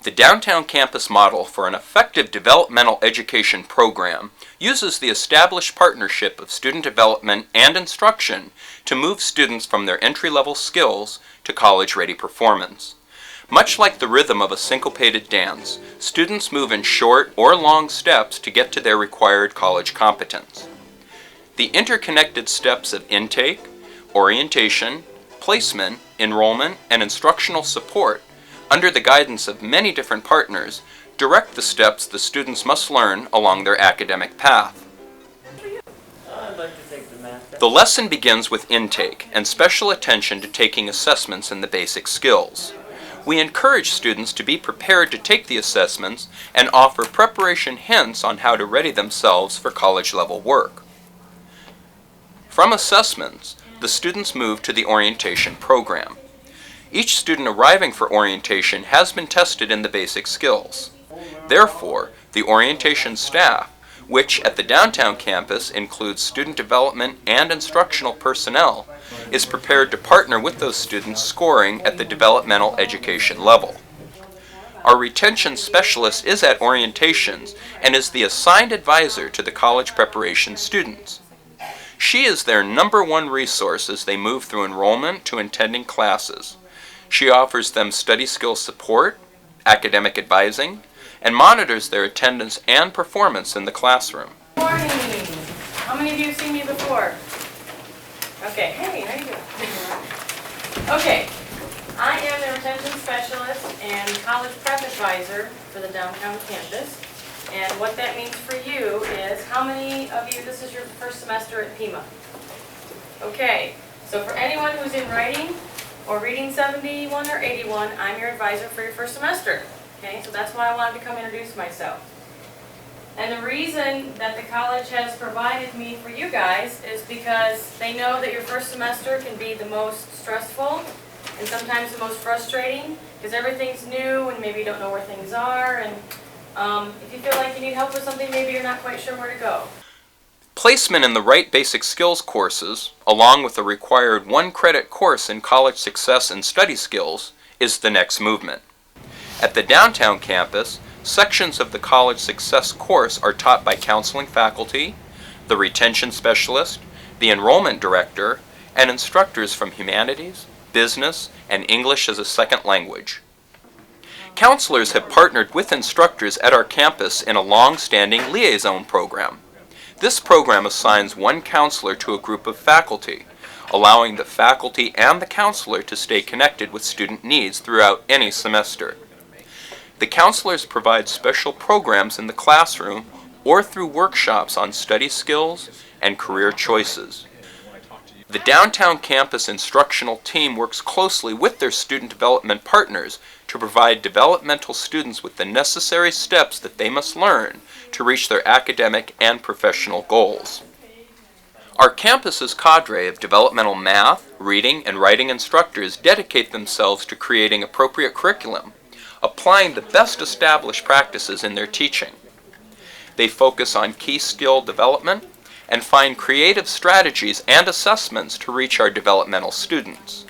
The downtown campus model for an effective developmental education program uses the established partnership of student development and instruction to move students from their entry-level skills to college-ready performance. Much like the rhythm of a syncopated dance, students move in short or long steps to get to their required college competence. The interconnected steps of intake, orientation, placement, enrollment, and instructional support, under the guidance of many different partners, direct the steps the students must learn along their academic path. I'd like to take the math. The lesson begins with intake and special attention to taking assessments in the basic skills. We encourage students to be prepared to take the assessments and offer preparation hints on how to ready themselves for college-level work. From assessments, the students move to the orientation program. Each student arriving for orientation has been tested in the basic skills. Therefore, the orientation staff, which at the downtown campus includes student development and instructional personnel, is prepared to partner with those students scoring at the developmental education level. Our retention specialist is at orientations and is the assigned advisor to the college preparation students. She is their #1 resource as they move through enrollment to attending classes. She offers them study skill support, academic advising, and monitors their attendance and performance in the classroom. Good morning. How many of you have seen me before? Okay, hey, how you doing? Okay, I am the retention specialist and college prep advisor for the downtown campus. And what that means for you is, how many of you, this is your first semester at PIMA? Okay, so for anyone who's in writing, or reading 71 or 81, I'm your advisor for your first semester. Okay, so that's why I wanted to come introduce myself. And the reason that the college has provided me for you guys is because they know that your first semester can be the most stressful and sometimes the most frustrating because everything's new and maybe you don't know where things are, and if you feel like you need help with something, maybe you're not quite sure where to go. Placement in the right basic skills courses, along with a required 1-credit course in college success and study skills, is the next movement. At the downtown campus, sections of the college success course are taught by counseling faculty, the retention specialist, the enrollment director, and instructors from humanities, business, and English as a second language. Counselors have partnered with instructors at our campus in a long-standing liaison program. This program assigns one counselor to a group of faculty, allowing the faculty and the counselor to stay connected with student needs throughout any semester. The counselors provide special programs in the classroom or through workshops on study skills and career choices. The downtown campus instructional team works closely with their student development partners to provide developmental students with the necessary steps that they must learn to reach their academic and professional goals. Our campus's cadre of developmental math, reading, and writing instructors dedicate themselves to creating appropriate curriculum, applying the best established practices in their teaching. They focus on key skill development and find creative strategies and assessments to reach our developmental students.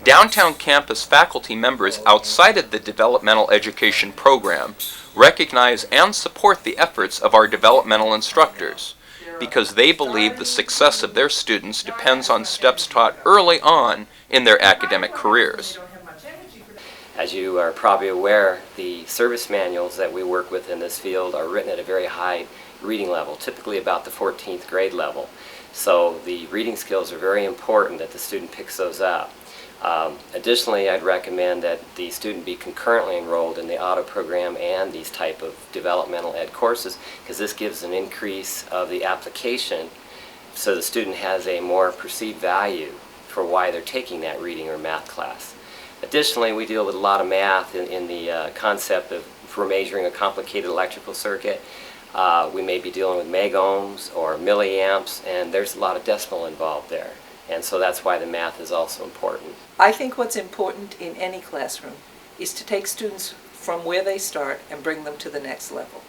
Downtown campus faculty members outside of the developmental education program recognize and support the efforts of our developmental instructors because they believe the success of their students depends on steps taught early on in their academic careers. As you are probably aware, the service manuals that we work with in this field are written at a very high reading level, typically about the 14th grade level. So the reading skills are very important that the student picks those up. Additionally, I'd recommend that the student be concurrently enrolled in the auto program and these type of developmental ed courses, because this gives an increase of the application so the student has a more perceived value for why they're taking that reading or math class. Additionally, we deal with a lot of math in the concept of, if we're measuring a complicated electrical circuit, we may be dealing with megohms or milliamps, and there's a lot of decimal involved there. And so that's why the math is also important. I think what's important in any classroom is to take students from where they start and bring them to the next level.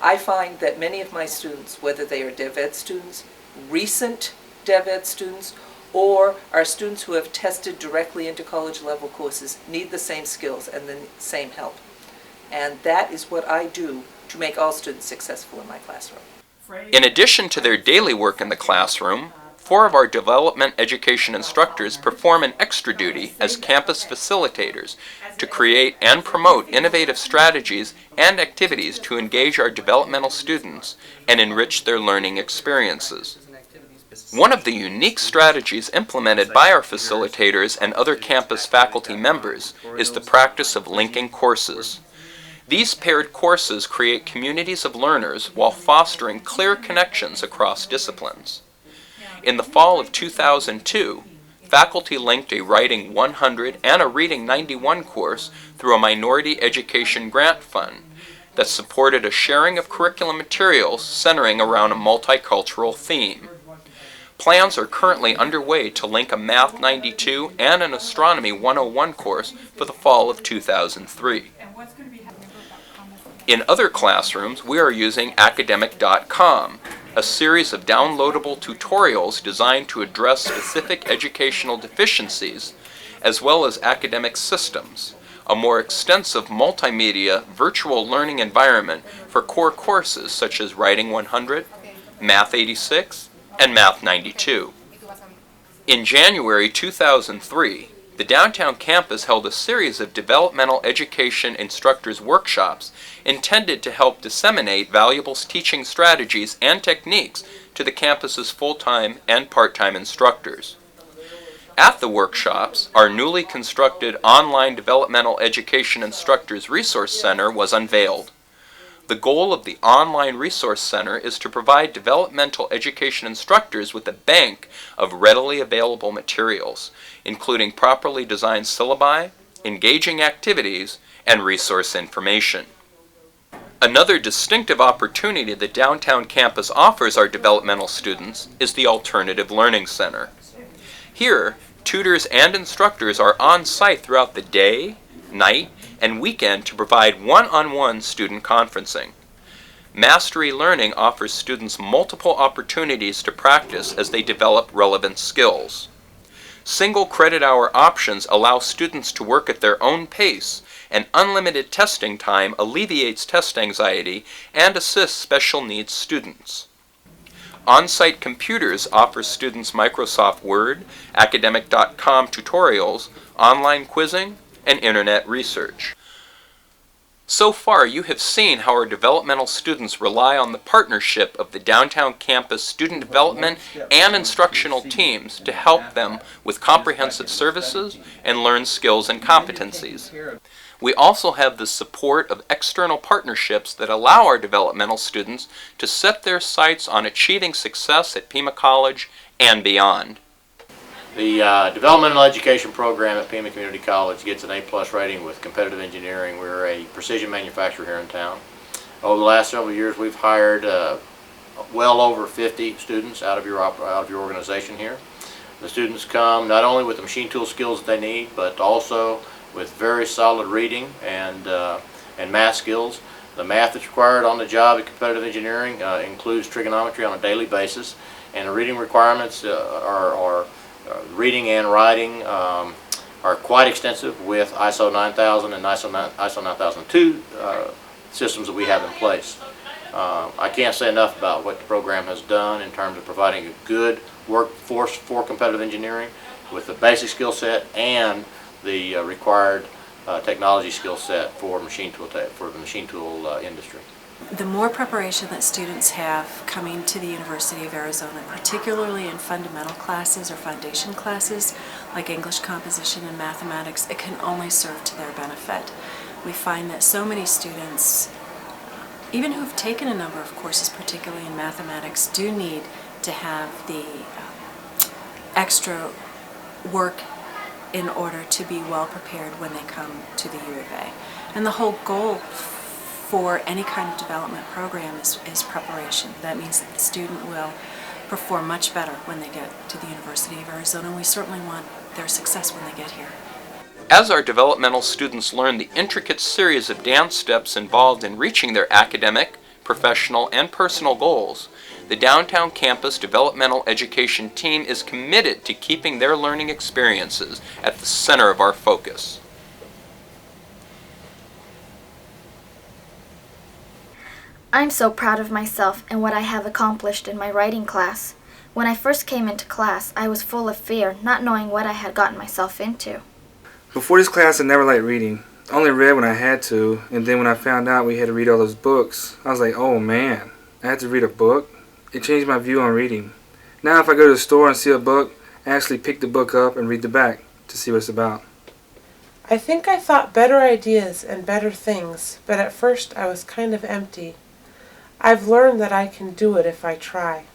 I find that many of my students, whether they are Dev Ed students, recent Dev Ed students, or are students who have tested directly into college level courses, need the same skills and the same help. And that is what I do to make all students successful in my classroom. In addition to their daily work in the classroom, 4 of our development education instructors perform an extra duty as campus facilitators to create and promote innovative strategies and activities to engage our developmental students and enrich their learning experiences. One of the unique strategies implemented by our facilitators and other campus faculty members is the practice of linking courses. These paired courses create communities of learners while fostering clear connections across disciplines. In the fall of 2002, faculty linked a Writing 100 and a Reading 91 course through a Minority Education Grant Fund that supported a sharing of curriculum materials centering around a multicultural theme. Plans are currently underway to link a Math 92 and an Astronomy 101 course for the fall of 2003. In other classrooms, we are using Academic.com, a series of downloadable tutorials designed to address specific educational deficiencies, as well as academic systems, a more extensive multimedia virtual learning environment for core courses such as Writing 100, Math 86, and Math 92. In January 2003, the downtown campus held a series of developmental education instructors' workshops intended to help disseminate valuable teaching strategies and techniques to the campus's full-time and part-time instructors. At the workshops, our newly constructed online developmental education instructors resource center was unveiled. The goal of the online resource center is to provide developmental education instructors with a bank of readily available materials, including properly designed syllabi, engaging activities, and resource information. Another distinctive opportunity the downtown campus offers our developmental students is the Alternative Learning Center. Here, tutors and instructors are on site throughout the day, night, and weekend to provide one-on-one student conferencing. Mastery Learning offers students multiple opportunities to practice as they develop relevant skills. Single credit hour options allow students to work at their own pace, and unlimited testing time alleviates test anxiety and assists special needs students. On-site computers offer students Microsoft Word, Academic.com tutorials, online quizzing, and internet research. So far, you have seen how our developmental students rely on the partnership of the downtown campus student development and instructional teams to help them with comprehensive services and learn skills and competencies. We also have the support of external partnerships that allow our developmental students to set their sights on achieving success at Pima College and beyond. The Developmental Education program at Pima Community College gets an A+ rating with competitive engineering. We're a precision manufacturer here in town. Over the last several years, we've hired well over 50 students out of your organization here. The students come not only with the machine tool skills that they need, but also with very solid reading and math skills. The math that's required on the job at competitive engineering includes trigonometry on a daily basis, and the reading requirements reading and writing are quite extensive with ISO 9000 and ISO 9002 systems that we have in place. I can't say enough about what the program has done in terms of providing a good workforce for competitive engineering with the basic skill set and the required technology skill set for the machine tool industry. The more preparation that students have coming to the University of Arizona, particularly in fundamental classes or foundation classes like English composition and mathematics, it can only serve to their benefit. We find that so many students, even who have taken a number of courses, particularly in mathematics, do need to have the extra work in order to be well prepared when they come to the U of A. And the whole goal for any kind of development program is preparation. That means that the student will perform much better when they get to the University of Arizona, and we certainly want their success when they get here. As our developmental students learn the intricate series of dance steps involved in reaching their academic, professional, and personal goals, the downtown campus developmental education team is committed to keeping their learning experiences at the center of our focus. I'm so proud of myself and what I have accomplished in my writing class. When I first came into class, I was full of fear, not knowing what I had gotten myself into. Before this class, I never liked reading. I only read when I had to, and then when I found out we had to read all those books, I was like, oh man, I had to read a book? It changed my view on reading. Now if I go to the store and see a book, I actually pick the book up and read the back to see what it's about. I think I thought better ideas and better things, but at first I was kind of empty. I've learned that I can do it if I try.